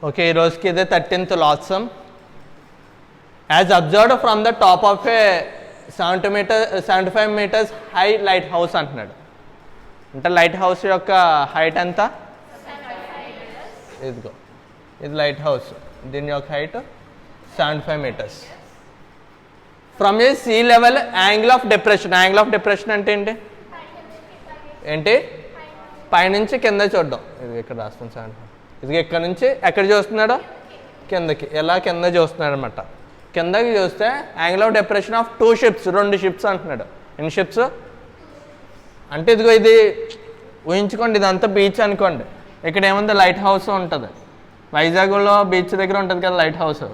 Okay, ఈ రోజుకి ఇదే 13th last some. As observed from the top of A 75 meters high light house అంటున్నాడు. అంటే లైట్ హౌస్ యొక్క హైట్ ఎంత? ఇదిగో ఇది లైట్ హౌస్, దీని యొక్క height 75 meters. From A sea level angle of depression. Angle of depression అంటే ఏంటి? ఏంటి? పైనుంచి కింద చూడడం. ఇది ఇక్కడ రాస్తాను 75. ఇది ఇక్కడ నుంచి ఎక్కడ చూస్తున్నాడో కిందకి, ఎలా కింద చూస్తున్నాడు అనమాట. కిందకి చూస్తే angle of depression of 2 ships, 2 ships అంటున్నాడు. ఎన్ని షిప్స్ అంటే ఇదిగో ఇది ఊహించుకోండి, ఇదంతా బీచ్ అనుకోండి. ఇక్కడ ఏముంది? లైట్ హౌస్ ఉంటుంది. వైజాగ్లో బీచ్ దగ్గర ఉంటుంది కదా లైట్ హౌస్,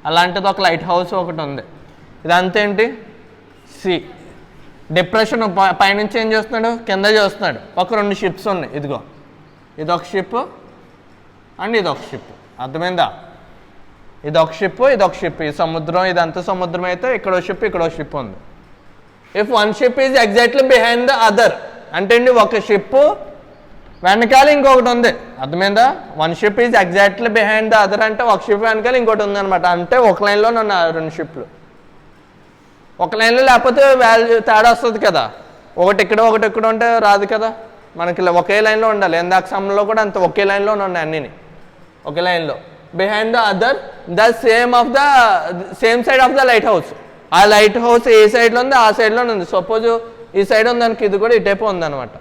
అలాంటిది ఒక లైట్ హౌస్ ఒకటి ఉంది. ఇదంతా ఏంటి? సి. డిప్రెషన్ పైనుంచి ఏం చూస్తున్నాడు? కింద చూస్తున్నాడు. ఒక 2 ships ఉన్నాయి. ఇదిగో ఇదొక షిప్ అండ్ ఇదొక షిప్. అర్థమైందా? ఇదొక షిప్, ఇదొక షిప్. ఈ సముద్రం, ఇదంతా సముద్రం అయితే ఇక్కడో షిప్, ఇక్కడో షిప్ ఉంది. If one ship is exactly behind the other అంటే అండి ఒక షిప్ వెనకాల ఇంకొకటి ఉంది. అర్థమైందా? One ship is exactly behind the other అంటే ఒక షిప్ వెనకాల ఇంకోటి ఉంది అనమాట. అంటే ఒక లైన్లో ఉన్న 2 షిప్లు. ఒక లైన్లో లేకపోతే వాల్యూ తేడా వస్తుంది కదా. ఒకటి ఇక్కడ ఒకటి ఇక్కడ ఉంటే రాదు కదా. మనకి ఒకే లైన్లో ఉండాలి. ఎందాక సమయంలో కూడా అంత ఒకే లైన్లో ఉన్నాయి అన్నీ, ఒకే లైన్లో. Behind the other the same side of the light house. ఆ లైట్ హౌస్ ఏ సైడ్లో ఉంది ఆ సైడ్లోనే ఉంది. సపోజ్ ఈ సైడ్ ఉంది అనుకో, ఇది కూడా ఇటైపు ఉందన్నమాట.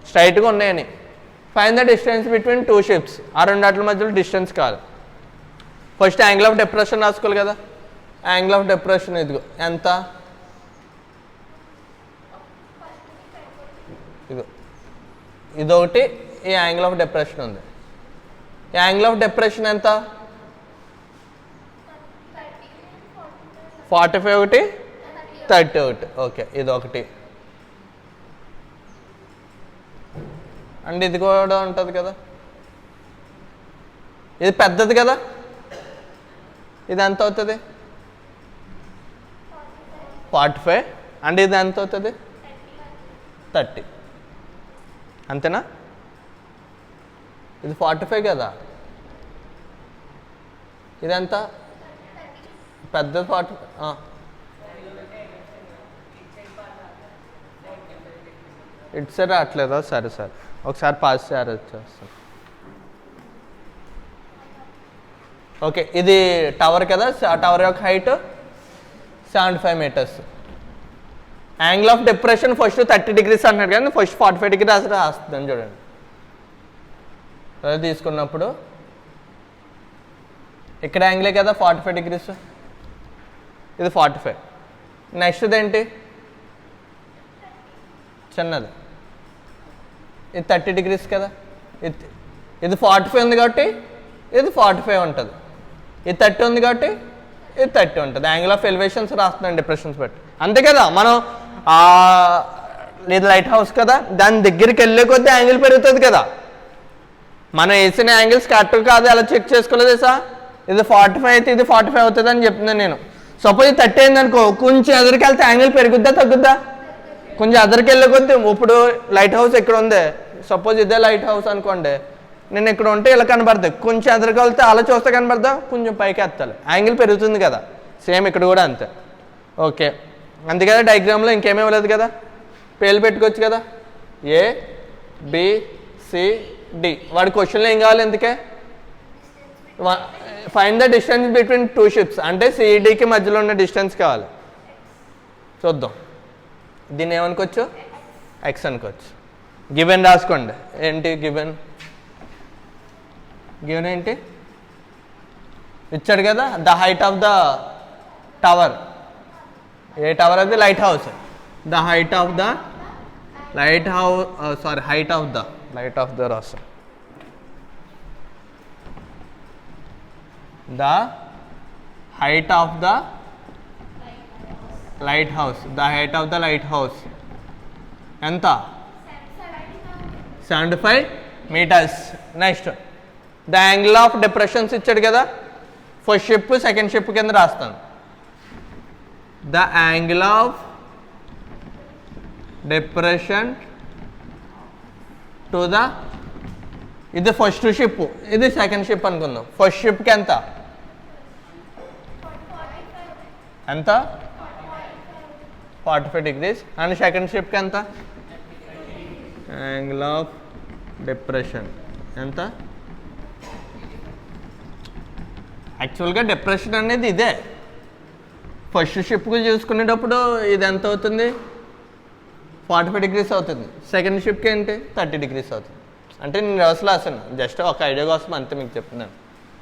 స్ట్రైట్గా ఉన్నాయని. Find the distance between 2 ships. ఆ 2 వాటి మధ్యలో డిస్టెన్స్ కాదు. ఫస్ట్ యాంగిల్ ఆఫ్ డిప్రెషన్ రాసుకోవాలి కదా. యాంగిల్ ఆఫ్ డిప్రెషన్ ఇదిగో ఎంత? ఇదిగో ఇదొకటి, ఈ యాంగిల్ ఆఫ్ డిప్రెషన్ ఉంది. యాంగిల్ ఆఫ్ డిప్రెషన్ ఎంత? 45 ఒకటి, 30 ఒకటి. ఓకే, ఇది ఒకటి అండ్ ఇది కూడా ఉంటుంది కదా. ఇది పెద్దది కదా. ఇది ఎంత అవుతుంది? 45 అండ్ ఇది ఎంత అవుతుంది? 30. అంతేనా? ఇది 45 కదా. ఇదెంత? పెద్దది 40. ఇటు సరే అట్లేదా? సరే సరే, ఒకసారి పాస్ చేయాలి వచ్చేస్తాను. ఓకే, ఇది టవర్ కదా. టవర్ యొక్క height 75 meters. Angle of depression first 30 degrees అంటున్నాడు కానీ ఫస్ట్ 45 degrees రాస్తుందని చూడండి. అదే తీసుకున్నప్పుడు ఇక్కడ యాంగిలే కదా 45 degrees. ఇది 45. నెక్స్ట్ది ఏంటి? చిన్నది. ఇది 30 degrees కదా. ఇది 45 ఉంది కాబట్టి ఇది 45 ఉంటుంది. ఇది 30 ఉంది కాబట్టి ఇది 30 ఉంటుంది. యాంగిల్ ఆఫ్ ఎలివేషన్స్ రాస్తున్నాను డిప్రెషన్స్ బట్టి. అంతే కదా. మనం ఇది లైట్ హౌస్ కదా, దాని దగ్గరికి వెళ్ళే కొద్దీ యాంగిల్ పెరుగుతుంది కదా. మనం వేసిన యాంగిల్స్ కరెక్ట్ కాదు అలా చెక్ చేసుకోలేదు సార్. ఇది 45 అయితే ఇది 45 అవుతుంది అని చెప్తున్నాను నేను. సపోజ్ 30 అయింది అనుకో, కొంచెం ఎదురుకి వెళ్తే యాంగిల్ పెరుగుద్దా తగ్గుద్దా? కొంచెం ఎదురుకి వెళ్ళే కొద్దీ. ఇప్పుడు లైట్ హౌస్ ఇక్కడ ఉంది, సపోజ్ ఇదే లైట్ హౌస్ అనుకోండి, నేను ఇక్కడ ఉంటే ఇలా కనబడుతుంది. కొంచెం ఎదురుకి వెళ్తే అలా చూస్తే కనబడదా, కొంచెం పైకి ఎత్తాలి, యాంగిల్ పెరుగుతుంది కదా. సేమ్ ఇక్కడ కూడా అంతే. ఓకే, అంతే కదా. డయాగ్రామ్లో ఇంకేమీ లేదు కదా, పేర్లు పెట్టుకోవచ్చు కదా. A B C D. వాడి క్వశ్చన్లో ఏం కావాలి? ఎందుకే find the distance between 2 ships అంటే సిడికి మధ్యలో ఉన్న డిస్టెన్స్ కావాలి. చూద్దాం. దీన్ని ఏమనుకోవచ్చు? ఎక్స్ అనుకోవచ్చు. గివెన్ రాసుకోండి. ఏంటి గివెన్? గివెన్ ఏంటి ఇచ్చాడు కదా. The height of the tower. ఏ టవర్ అది? Light house. The height of the light house, sorry height of the light of the రాసు. The height of the lighthouse. The height of the lighthouse ఎంత? 75 meters. Next the angle of depressions ఇచ్చాడు కదా. First ship second ship కింద రాస్తాను. The angle of depression to the ఇది first ship, ఇది second ship అనుకుందాం. First షిప్కి ఎంత ఎంత 45 degrees అండ్ సెకండ్ షిప్కి ఎంత యాంగిల్ ఆఫ్ డిప్రెషన్ ఎంత. యాక్చువల్గా డిప్రెషన్ అనేది ఇదే. ఫస్ట్ షిప్కి చూసుకునేటప్పుడు ఇది ఎంత అవుతుంది 45 degrees అవుతుంది. సెకండ్ షిప్కి ఏంటి 30 degrees అవుతుంది. అంటే నేను అసలు రాసాను, జస్ట్ ఒక ఐడియా కోసం అంతే మీకు చెప్తున్నాను,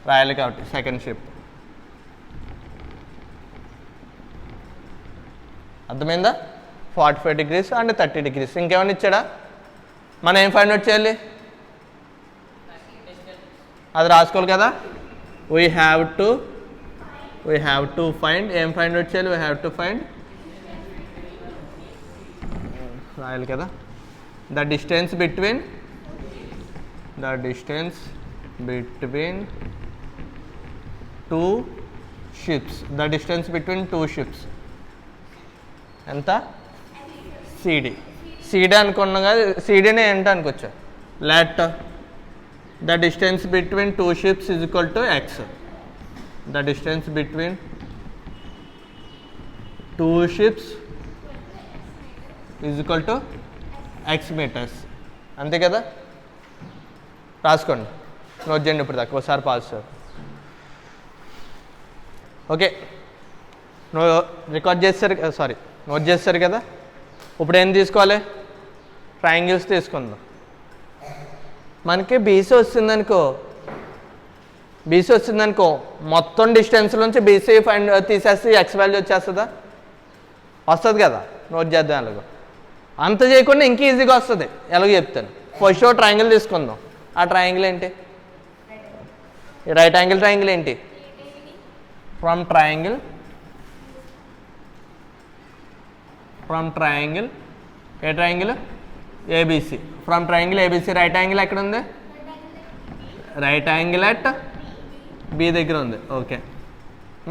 రాయాలి కాబట్టి. సెకండ్ షిప్ అర్థమైందా? 45 degrees అండ్ 30 degrees. ఇంకేమైనా ఇచ్చాడా? మనం ఏం ఫైండ్ అవుట్ చేయాలి? అది రాసుకోవాలి కదా. వీ హ్యావ్ టు ఫైండ్, ఏం ఫైండ్ అవుట్ చేయాలి? వీ హ్యావ్ టు ఫైండ్, రాయాలి కదా, the distance between two ships. The distance between two ships ఎంత? సిడి అనుకున్నాం కదా, సిడీని ఏంటి అనుకోవచ్చు. Let the distance between two ships is equal to x. The distance between two ships is equal to x meters. అంతే కదా, రాసుకోండి, note చేయండి. ఇప్పుడు దాకా ఒకసారి పాస్ సార్. ఓకే, రికార్డ్ చేస్తారు, సారీ నోట్ చేస్తారు కదా. ఇప్పుడు ఏం తీసుకోవాలి? ట్రయాంగిల్స్ తీసుకుందాం. మనకి బీసీ వచ్చిందనుకో, మొత్తం డిస్టెన్స్ నుంచి బీసీ ఫైండ్ తీసేస్తే ఎక్స్ వాల్యూ వచ్చేస్తుందా? వస్తుంది కదా, నోట్ చేద్దాం. ఎలాగో అంత చేయకుండా ఇంక ఈజీగా వస్తుంది, ఎలాగో చెప్తాను. ఫస్ట్ ట్రయాంగిల్ తీసుకుందాం. ఆ ట్రయాంగిల్ ఏంటి? రైట్ యాంగిల్ ట్రయాంగిల్ ఏంటి? ఫ్రమ్ ట్రయాంగిల్ ఏ triangle? ABC. From triangle ABC right angle ఎక్కడ ఉంది? రైట్ యాంగిల్ అట్ బి దగ్గర ఉంది. ఓకే,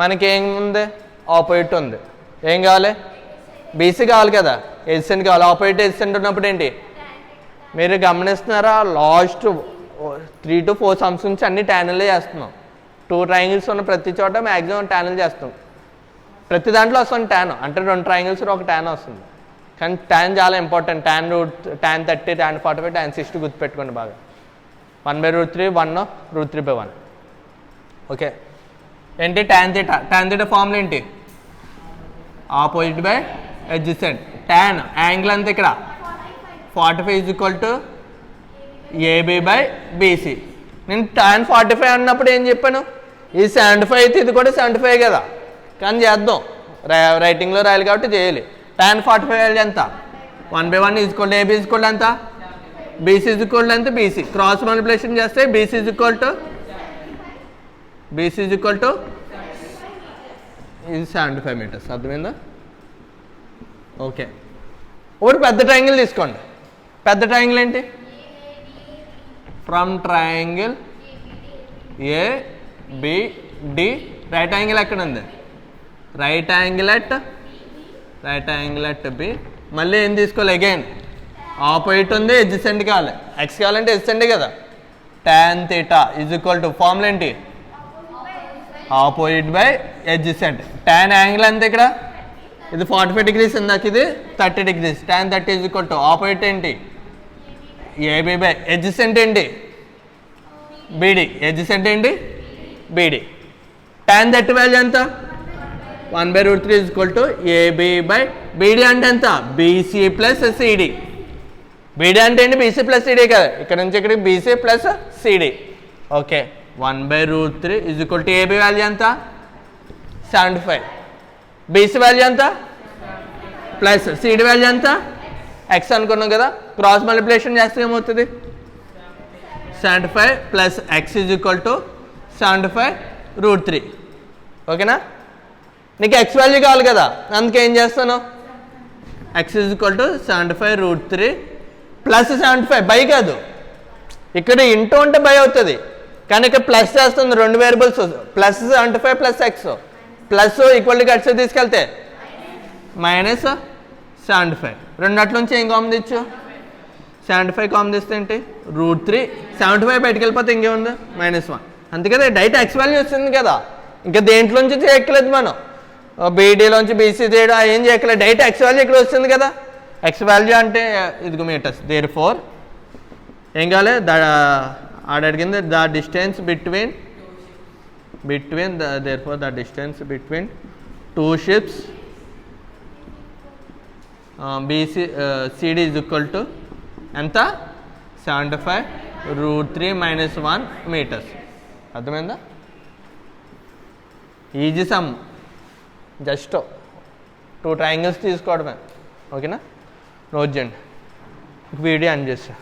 మనకి ఏముంది? ఆపోజిట్ ఉంది. ఏం కావాలి? బీసీ కావాలి కదా, ఎడ్జెసెంట్ కావాలి. ఆపోజిట్ ఎడ్జెసెంట్ ఉన్నప్పుడు ఏంటి? మీరు గమనిస్తున్నారా? లాస్ట్ 3 to 4 సమ్స్ నుంచి అన్ని ట్యానెల్లే చేస్తున్నాం. 2 ట్రయాంగిల్స్ ఉన్న ప్రతి చోట మ్యాక్సిమం ట్యానెల్ చేస్తాం. ప్రతి దాంట్లో వస్తుంది ట్యాన్, అంటే 2 ట్రయాంగిల్స్ ఒక ట్యాన్ వస్తుంది. కానీ ట్యాన్ చాలా ఇంపార్టెంట్. tan 30, tan 45, tan 60 గుర్తుపెట్టుకోండి బాగా. 1/√3, 1 √3/1. ఓకే, ఏంటి tan θ ఫార్ములా ఏంటి? Opposite by adjacent. Tan angle అంతా ఇక్కడ 45 is equal to AB by BC. నేను tan 45 అన్నప్పుడు ఏం చెప్పాను? ఇది 75 అయితే ఇది కూడా 75 కదా, కానీ చేద్దాం, రైటింగ్లో రాయాలి కాబట్టి చేయాలి. tan 45 వాల్యూ ఎంత? 1/1 is equal to AB is equal to ఎంత? బీసీ ఈజ్ ఈక్వల్ టు ఎంత? బీసీ. క్రాస్ మల్టిప్లికేషన్ చేస్తే బీసీ ఈజ్ ఈక్వల్ టు ఇది 75 meters. అర్థమైందా? ఓకే, ఇప్పుడు పెద్ద ట్రయాంగిల్ తీసుకోండి. పెద్ద ట్రయాంగిల్ ఏంటి? From triangle ABD right angle ఎక్కడ ఉంది? Right angle at B. మళ్ళీ ఏం తీసుకోవాలి? అగైన్ ఆపోజిట్ ఉంది, అడ్జసెంట్ కావాలి. ఎక్స్ కావాలంటే అడ్జసెంటే కదా. tan θ is equal to formula ఏంటి? Opposite by adjacent. tan angle అంతే ఇక్కడ, ఇది 45 degrees ఇందాక, ఇది 30 degrees. tan 30 is equal to opposite ఏంటి? ఏబి బై అడ్జసెంట్ ఏంటి? బీడి. అడ్జసెంట్ ఏంటి? బీడి. tan 30 వాల్యూ ఎంత? 1/√3 is equal to AB by BD. అంటే ఎంత? BC plus CD. బీడి అంటే ఏంటి? బీసీ ప్లస్ సిడి కదా, ఇక్కడ నుంచి ఇక్కడికి BC plus CD. Okay, 1/√3 is equal to AB value ఎంత? 75. బీసీ వాల్యూ ఎంత? ప్లస్ సిడి వాల్యూ ఎంత? ఎక్స్ అనుకున్నాం కదా. క్రాస్ మల్టిప్లికేషన్ చేస్తే ఏమవుతుంది? 75 plus x is equal to 75√3. ఓకేనా? నీకు ఎక్స్ వాల్యూ కావాలి కదా, అందుకే ఏం చేస్తాను? X is equal to 75√3 plus 75 by కాదు, ఇక్కడ ఇంటూ ఉంటే బై అవుతుంది, కానీ ఇక్కడ ప్లస్ చేస్తుంది. 2 variables, plus 75 plus X. Plus equal to X తీసుకెళ్తే -75. రెండట్ల నుంచి ఏం కామన్ తెచ్చు? 75 కామన్ తీస్తే ఏంటి √3. 75 బయటకు వెళ్ళిపోతే ఇంకేముంది -1. అంతే కదా, డైరెక్ట్ ఎక్స్ వాల్యూ వస్తుంది కదా, ఇంకా దేంట్లోంచి చేయక్కలేదు మనం, బీడీలోంచి బీసీ చేయడం ఏం చేయక్కలేదు, డైరెక్ట్ ఎక్స్ వాల్యూ ఇక్కడ వస్తుంది కదా. ఎక్స్ వాల్యూ అంటే ఇదిగో మీటర్స్. దేర్ ఫోర్ ఏం కావాలి, ఆడ అడిగింది the distance between therefore the distance between 2 ships BC CD is equal to ఎంత 75 √3 - 1 మీటర్స్. అర్థమైందా? ఈజీ సమ్, జస్ట్ 2 ట్రయాంగిల్స్ తీసుకోవడమే. ఓకేనా, నోట్ చేయండి. వీడియో ఆన్ చేస్తా.